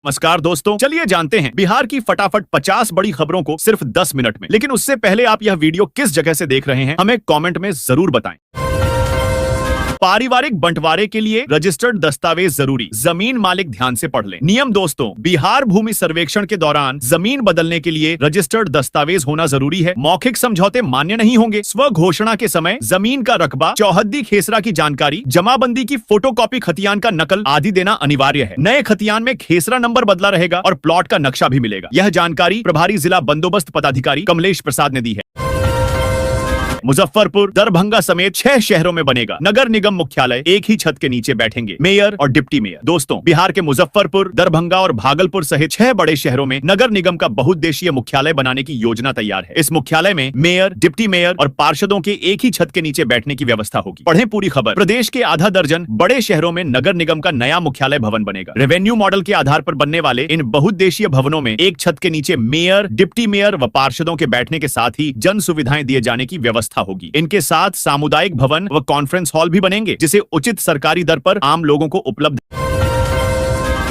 नमस्कार दोस्तों, चलिए जानते हैं बिहार की फटाफट 50 बड़ी खबरों को सिर्फ 10 मिनट में। लेकिन उससे पहले आप यह वीडियो किस जगह से देख रहे हैं हमें कमेंट में जरूर बताएं। पारिवारिक बंटवारे के लिए रजिस्टर्ड दस्तावेज जरूरी, जमीन मालिक ध्यान से पढ़ लें। नियम दोस्तों, बिहार भूमि सर्वेक्षण के दौरान जमीन बदलने के लिए रजिस्टर्ड दस्तावेज होना जरूरी है। मौखिक समझौते मान्य नहीं होंगे। स्व घोषणा के समय जमीन का रकबा, चौहद्दी खेसरा की जानकारी, जमाबंदी की फोटोकॉपी, खतियान का नकल आदि देना अनिवार्य है। नए खतियान में खेसरा नंबर बदला रहेगा और प्लॉट का नक्शा भी मिलेगा। यह जानकारी प्रभारी जिला बंदोबस्त पदाधिकारी कमलेश प्रसाद ने दी है। मुजफ्फरपुर, दरभंगा समेत 6 शहरों में बनेगा नगर निगम मुख्यालय। एक ही छत के नीचे बैठेंगे मेयर और डिप्टी मेयर। दोस्तों, बिहार के मुजफ्फरपुर, दरभंगा और भागलपुर सहित 6 बड़े शहरों में नगर निगम का बहुउद्देशीय मुख्यालय बनाने की योजना तैयार है। इस मुख्यालय में मेयर, डिप्टी मेयर और पार्षदों के एक ही छत के नीचे बैठने की व्यवस्था होगी। पढ़ें पूरी खबर। प्रदेश के आधा दर्जन बड़े शहरों में नगर निगम का नया मुख्यालय भवन बनेगा। रेवेन्यू मॉडल के आधार पर बनने वाले इन बहुउद्देशीय भवनों में एक छत के नीचे मेयर, डिप्टी मेयर व पार्षदों के बैठने के साथ ही जन सुविधाएं दिए जाने की व्यवस्था होगी। इनके साथ सामुदायिक भवन व कॉन्फ्रेंस हॉल भी बनेंगे, जिसे उचित सरकारी दर पर आम लोगों को उपलब्ध।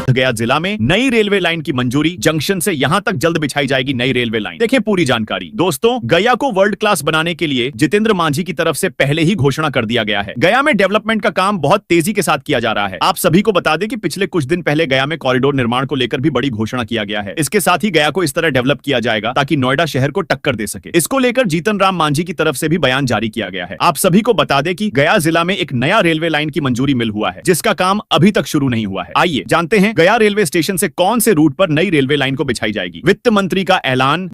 गया जिला में नई रेलवे लाइन की मंजूरी, जंक्शन से यहां तक जल्द बिछाई जाएगी नई रेलवे लाइन। देखें पूरी जानकारी। दोस्तों, गया को वर्ल्ड क्लास बनाने के लिए जितेंद्र मांझी की तरफ से पहले ही घोषणा कर दिया गया है। गया में डेवलपमेंट का काम बहुत तेजी के साथ किया जा रहा है। आप सभी को बता दें कि पिछले कुछ दिन पहले गया में कॉरिडोर निर्माण को लेकर भी बड़ी घोषणा किया गया है। इसके साथ ही गया को इस तरह डेवलप किया जाएगा ताकि नोएडा शहर को टक्कर दे सके। इसको लेकर जीतन राम मांझी की तरफ से भी बयान जारी किया गया है। आप सभी को बता दें कि गया जिला में एक नया रेलवे लाइन की मंजूरी मिल हुआ है, जिसका काम अभी तक शुरू नहीं हुआ है। आइए जानते हैं गया रेलवे स्टेशन से कौन से रूट पर नई रेलवे लाइन को बिछाई जाएगी। वित्त मंत्री का ऐलान।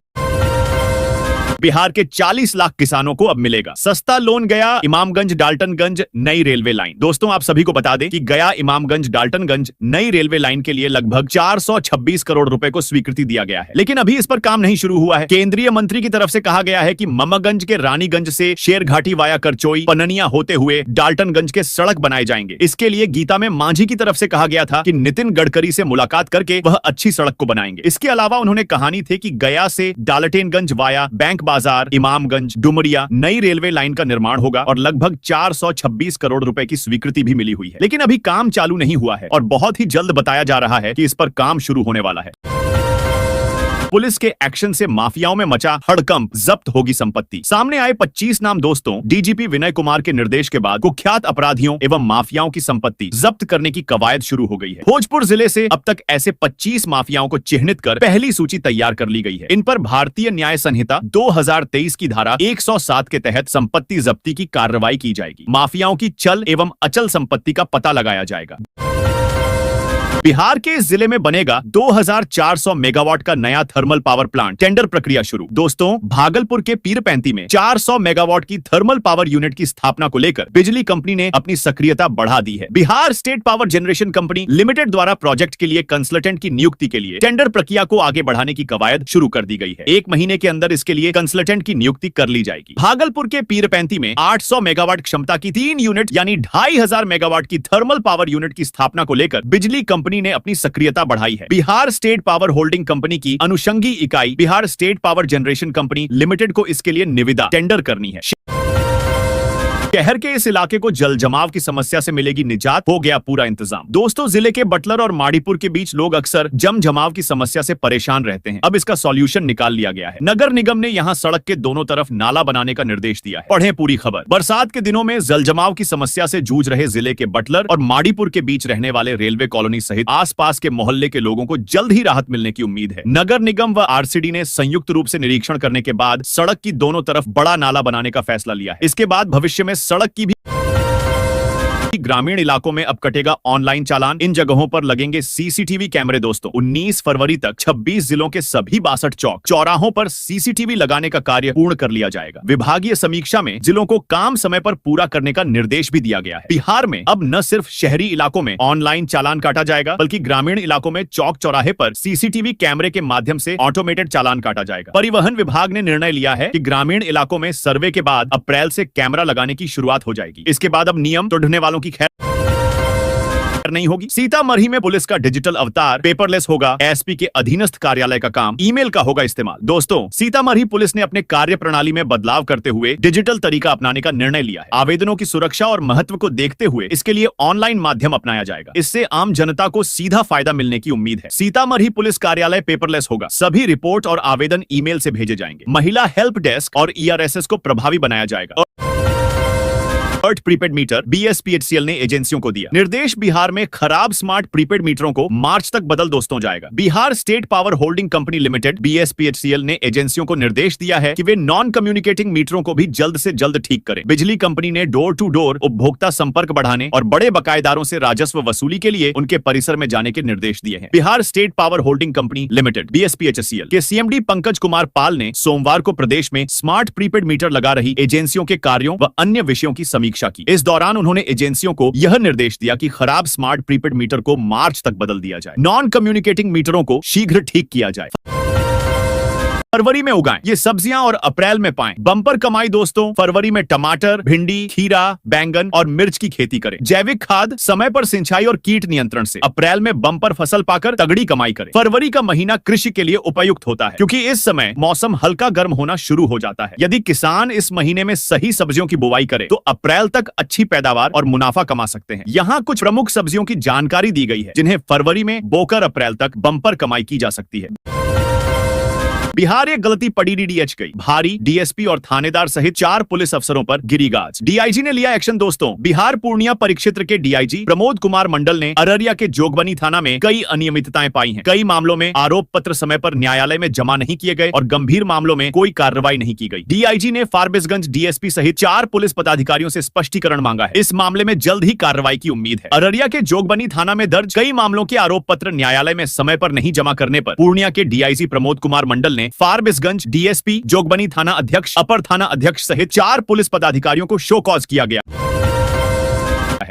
बिहार के 40 लाख किसानों को अब मिलेगा सस्ता लोन। गया इमामगंज डाल्टनगंज नई रेलवे लाइन। दोस्तों, आप सभी को बता दें कि गया इमामगंज डाल्टनगंज नई रेलवे लाइन के लिए लगभग 426 करोड़ रुपए को स्वीकृति दिया गया है, लेकिन अभी इस पर काम नहीं शुरू हुआ है। केंद्रीय मंत्री की तरफ से कहा गया है कि ममगंज के रानीगंज से शेरघाटी वाया करचोई, पननिया होते हुए डाल्टनगंज के सड़क बनाए जाएंगे। इसके लिए गीता में मांझी की तरफ से कहा गया था कि नितिन गडकरी से मुलाकात करके वह अच्छी सड़क को बनाएंगे। इसके अलावा उन्होंने कहानी थी कि गया से डाल्टनगंज वाया बैंक बाजार, इमामगंज, डुमरिया नई रेलवे लाइन का निर्माण होगा और लगभग 426 करोड़ रुपए की स्वीकृति भी मिली हुई है, लेकिन अभी काम चालू नहीं हुआ है और बहुत ही जल्द बताया जा रहा है कि इस पर काम शुरू होने वाला है। पुलिस के एक्शन से माफियाओं में मचा हड़कंप, जब्त होगी संपत्ति। सामने आए 25 नाम। दोस्तों, डीजीपी विनय कुमार के निर्देश के बाद कुख्यात अपराधियों एवं माफियाओं की संपत्ति जब्त करने की कवायद शुरू हो गई है। भोजपुर जिले से अब तक ऐसे 25 माफियाओं को चिन्हित कर पहली सूची तैयार कर ली गई है। इन पर भारतीय न्याय संहिता 2023 की धारा 107 के तहत संपत्ति जब्ती की कार्रवाई की जाएगी। माफियाओं की चल एवं अचल संपत्ति का पता लगाया जाएगा। बिहार के इस जिले में बनेगा 2400 मेगावाट का नया थर्मल पावर प्लांट। टेंडर प्रक्रिया शुरू। दोस्तों, भागलपुर के पीरपैंती में 400 मेगावाट की थर्मल पावर यूनिट की स्थापना को लेकर बिजली कंपनी ने अपनी सक्रियता बढ़ा दी है। Bihar state power generation company limited द्वारा प्रोजेक्ट के लिए कंसल्टेंट की नियुक्ति के लिए टेंडर प्रक्रिया को आगे बढ़ाने की कवायद शुरू कर दी गई है। 1 महीने के अंदर इसके लिए कंसल्टेंट की नियुक्ति कर ली जाएगी। भागलपुर के पीरपैंती में 800 मेगावाट क्षमता की 3 यूनिट यानी 2500 मेगावाट की थर्मल पावर यूनिट की स्थापना को लेकर बिजली कंपनी ने अपनी सक्रियता बढ़ाई है। Bihar state power holding company की अनुषंगी इकाई Bihar state power generation company limited को इसके लिए निविदा टेंडर करनी है। शहर के इस इलाके को जल जमाव की समस्या से मिलेगी निजात, हो गया पूरा इंतजाम। दोस्तों, जिले के बटलर और माड़ीपुर के बीच लोग अक्सर जम जमाव की समस्या से परेशान रहते हैं। अब इसका सॉल्यूशन निकाल लिया गया है। नगर निगम ने यहां सड़क के दोनों तरफ नाला बनाने का निर्देश दिया है। पढ़ें पूरी खबर। बरसात के दिनों में जल जमाव की समस्या से जूझ रहे जिले के बटलर और माड़ीपुर के बीच रहने वाले रेलवे कॉलोनी सहित आसपास के मोहल्ले के लोगों को जल्द ही राहत मिलने की उम्मीद है। नगर निगम व आरसीडी ने संयुक्त रूप से निरीक्षण करने के बाद सड़क की दोनों तरफ बड़ा नाला बनाने का फैसला लिया है। इसके बाद भविष्य में सड़क की भी ग्रामीण इलाकों में अब कटेगा ऑनलाइन चालान। इन जगहों पर लगेंगे सीसीटीवी कैमरे। दोस्तों, 19 फरवरी तक 26 जिलों के सभी 62 चौक चौराहों पर सीसीटीवी लगाने का कार्य पूर्ण कर लिया जाएगा। विभागीय समीक्षा में जिलों को काम समय पर पूरा करने का निर्देश भी दिया गया है। बिहार में अब न सिर्फ शहरी इलाकों में ऑनलाइन चालान काटा जाएगा, बल्कि ग्रामीण इलाकों में चौक चौराहे पर सीसीटीवी कैमरे के माध्यम से ऑटोमेटेड चालान काटा जाएगा। परिवहन विभाग ने निर्णय लिया है कि ग्रामीण इलाकों में सर्वे के बाद अप्रैल से कैमरा लगाने की शुरुआत हो जाएगी। इसके बाद अब नियम तोड़ने वालों की खैर नहीं होगी। सीतामढ़ी में पुलिस का डिजिटल अवतार पेपरलेस होगा। एसपी के अधीनस्थ कार्यालय का काम ईमेल का होगा इस्तेमाल। दोस्तों, सीतामढ़ी पुलिस ने अपने कार्य प्रणाली में बदलाव करते हुए डिजिटल तरीका अपनाने का निर्णय लिया है। आवेदनों की सुरक्षा और महत्व को देखते हुए इसके लिए ऑनलाइन माध्यम अपनाया जाएगा। इससे आम जनता को सीधा फायदा मिलने की उम्मीद है। सीतामढ़ी पुलिस कार्यालय पेपरलेस होगा। सभी रिपोर्ट और आवेदन ईमेल से भेजे जाएंगे। महिला हेल्प डेस्क और ईआरएसएस को प्रभावी बनाया जाएगा। प्रीपेड मीटर बीएसपीएचसीएल ने एजेंसियों को दिया निर्देश। बिहार में खराब स्मार्ट प्रीपेड मीटरों को मार्च तक बदल दोस्तों जाएगा। Bihar state power holding company limited BSPHCL ने एजेंसियों को निर्देश दिया है कि वे नॉन कम्युनिकेटिंग मीटरों को भी जल्द से जल्द ठीक करें। बिजली कंपनी ने डोर टू डोर उपभोक्ता संपर्क बढ़ाने और बड़े बकायेदारों से राजस्व वसूली के लिए उनके परिसर में जाने के निर्देश दिए हैं। Bihar state power holding company limited BSPHCL के सीएमडी पंकज कुमार पाल ने सोमवार को प्रदेश में स्मार्ट प्रीपेड मीटर लगा रही एजेंसियों के कार्यों व अन्य विषयों की समीक्षा की। इस दौरान उन्होंने एजेंसियों को यह निर्देश दिया कि खराब स्मार्ट प्रीपेड मीटर को मार्च तक बदल दिया जाए। नॉन कम्युनिकेटिंग मीटरों को शीघ्र ठीक किया जाए। फरवरी में उगाएं ये सब्जियां और अप्रैल में पाएं बम्पर कमाई दोस्तों। फरवरी में टमाटर, भिंडी, खीरा, बैंगन और मिर्च की खेती करें। जैविक खाद, समय पर सिंचाई और कीट नियंत्रण से अप्रैल में बम्पर फसल पाकर तगड़ी कमाई करें। फरवरी का महीना कृषि के लिए उपयुक्त होता है क्योंकि इस समय मौसम हल्का गर्म होना शुरू हो जाता है। यदि किसान इस महीने में सही सब्जियों की बुवाई करे तो अप्रैल तक अच्छी पैदावार और मुनाफा कमा सकते हैं। यहाँ कुछ प्रमुख सब्जियों की जानकारी दी गई है जिन्हें फरवरी में बोकर अप्रैल तक बम्पर कमाई की जा सकती है। बिहार एक गलती पड़ी डीडीएच गई। भारी डीएसपी और थानेदार सहित 4 पुलिस अफसरों पर गिरी गाज। डीआईजी ने लिया एक्शन दोस्तों। बिहार पूर्णिया परिक्षेत्र के डीआईजी प्रमोद कुमार मंडल ने अररिया के जोगबनी थाना में कई अनियमितताएं पाई हैं। कई मामलों में आरोप पत्र समय पर न्यायालय में जमा नहीं किए गए और गंभीर मामलों में कोई कार्रवाई नहीं की गई। डीआईजी ने फारबिसगंज डीएसपी सहित 4 पुलिस पदाधिकारियों से स्पष्टीकरण मांगा है। इस मामले में जल्द ही कार्रवाई की उम्मीद है। अररिया के जोगबनी थाना में दर्ज कई मामलों के आरोप पत्र न्यायालय में समय पर नहीं जमा करने पर पूर्णिया के डीआईजी प्रमोद कुमार मंडल ने फारबिसगंज डीएसपी, जोगबनी थाना अध्यक्ष, अपर थाना अध्यक्ष सहित 4 पुलिस पदाधिकारियों को शो कॉज किया गया।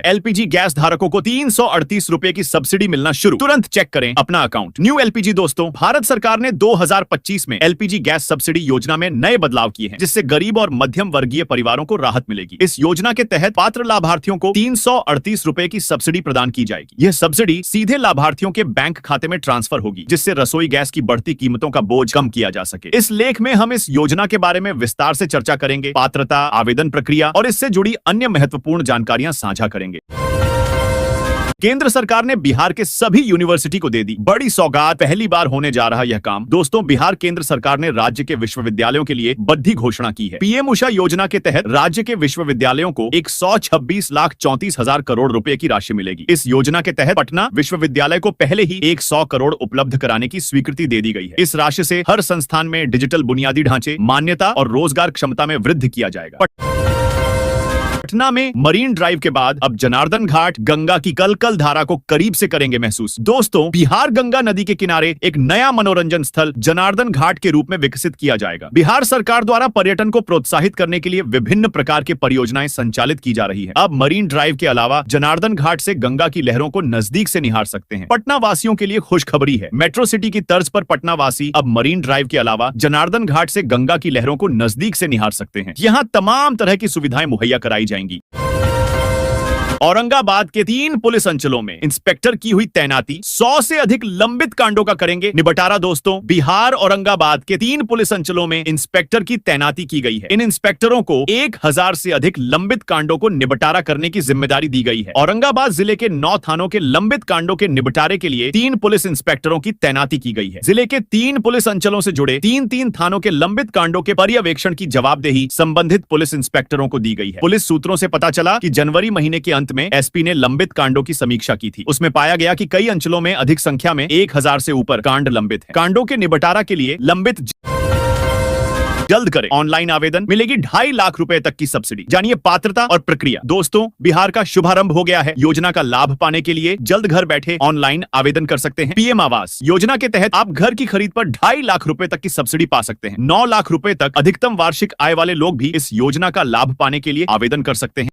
एलपीजी गैस धारकों को 338 रुपए की सब्सिडी मिलना शुरू। तुरंत चेक करें अपना अकाउंट। न्यू एलपीजी दोस्तों, भारत सरकार ने 2025 में एलपीजी गैस सब्सिडी योजना में नए बदलाव किए हैं जिससे गरीब और मध्यम वर्गीय परिवारों को राहत मिलेगी। इस योजना के तहत पात्र लाभार्थियों को 338 रुपए की सब्सिडी प्रदान की जाएगी। यह सब्सिडी सीधे लाभार्थियों के बैंक खाते में ट्रांसफर होगी जिससे रसोई गैस की बढ़ती कीमतों का बोझ कम किया जा सके। इस लेख में हम इस योजना के बारे में विस्तार से चर्चा करेंगे। पात्रता, आवेदन प्रक्रिया और इससे जुड़ी अन्य महत्वपूर्ण जानकारियां साझा करेंगे। केंद्र सरकार ने बिहार के सभी यूनिवर्सिटी को दे दी बड़ी सौगात। पहली बार होने जा रहा यह काम दोस्तों। बिहार केंद्र सरकार ने राज्य के विश्वविद्यालयों के लिए बड़ी घोषणा की है। पीएम उषा योजना के तहत राज्य के विश्वविद्यालयों को 126,34,000 करोड़ रुपए की राशि मिलेगी। इस योजना के तहत पटना विश्वविद्यालय को पहले ही 100 करोड़ उपलब्ध कराने की स्वीकृति दे दी गई है। इस राशि से हर संस्थान में डिजिटल बुनियादी ढांचे, मान्यता और रोजगार क्षमता में वृद्धि किया जाएगा। पटना में मरीन ड्राइव के बाद अब जनार्दन घाट गंगा की कलकल धारा को करीब से करेंगे महसूस। दोस्तों, बिहार गंगा नदी के किनारे एक नया मनोरंजन स्थल जनार्दन घाट के रूप में विकसित किया जाएगा। बिहार सरकार द्वारा पर्यटन को प्रोत्साहित करने के लिए विभिन्न प्रकार की परियोजनाएं संचालित की जा रही है। अब मरीन ड्राइव के अलावा जनार्दन घाट से गंगा की लहरों को नजदीक से निहार सकते हैं। पटना वासियों के लिए खुशखबरी है। मेट्रो सिटी की तर्ज पर पटना वासी अब मरीन ड्राइव के अलावा जनार्दन घाट से गंगा की लहरों को नजदीक से निहार सकते हैं। यहाँ तमाम तरह की सुविधाएं मुहैया कराई जाएंगी। औरंगाबाद के 3 पुलिस अंचलों में इंस्पेक्टर की हुई तैनाती। 100 से अधिक लंबित कांडों का करेंगे निबटारा दोस्तों। बिहार औरंगाबाद के 3 पुलिस अंचलों में इंस्पेक्टर की तैनाती की गई है। इन इंस्पेक्टरों को 1000 से अधिक लंबित कांडों को निबटारा करने की जिम्मेदारी दी गई है। औरंगाबाद जिले के 9 थानों के लंबित कांडों के निबटारे के लिए 3 पुलिस इंस्पेक्टरों की तैनाती की गई है। जिले के 3 पुलिस अंचलों से जुड़े 3 थानों के लंबित कांडों के पर्यवेक्षण की जवाबदेही संबंधित पुलिस इंस्पेक्टरों को दी गई है। पुलिस सूत्रों से पता चला कि जनवरी महीने के अंत में एसपी ने लंबित कांडों की समीक्षा की थी। उसमें पाया गया कि कई अंचलों में अधिक संख्या में 1000 से ऊपर कांड लंबित हैं। कांडों के निबटारा के लिए लंबित जल्द करें। ऑनलाइन आवेदन, मिलेगी 2.5 लाख रुपए तक की सब्सिडी। जानिए पात्रता और प्रक्रिया। दोस्तों, बिहार का शुभारंभ हो गया है। योजना का लाभ पाने के लिए जल्द घर बैठे ऑनलाइन आवेदन कर सकते हैं। पीएम आवास योजना के तहत आप घर की खरीद पर 2.5 लाख रुपए तक की सब्सिडी पा सकते हैं। 9 लाख रुपए तक अधिकतम वार्षिक आय वाले लोग भी इस योजना का लाभ पाने के लिए आवेदन कर सकते हैं।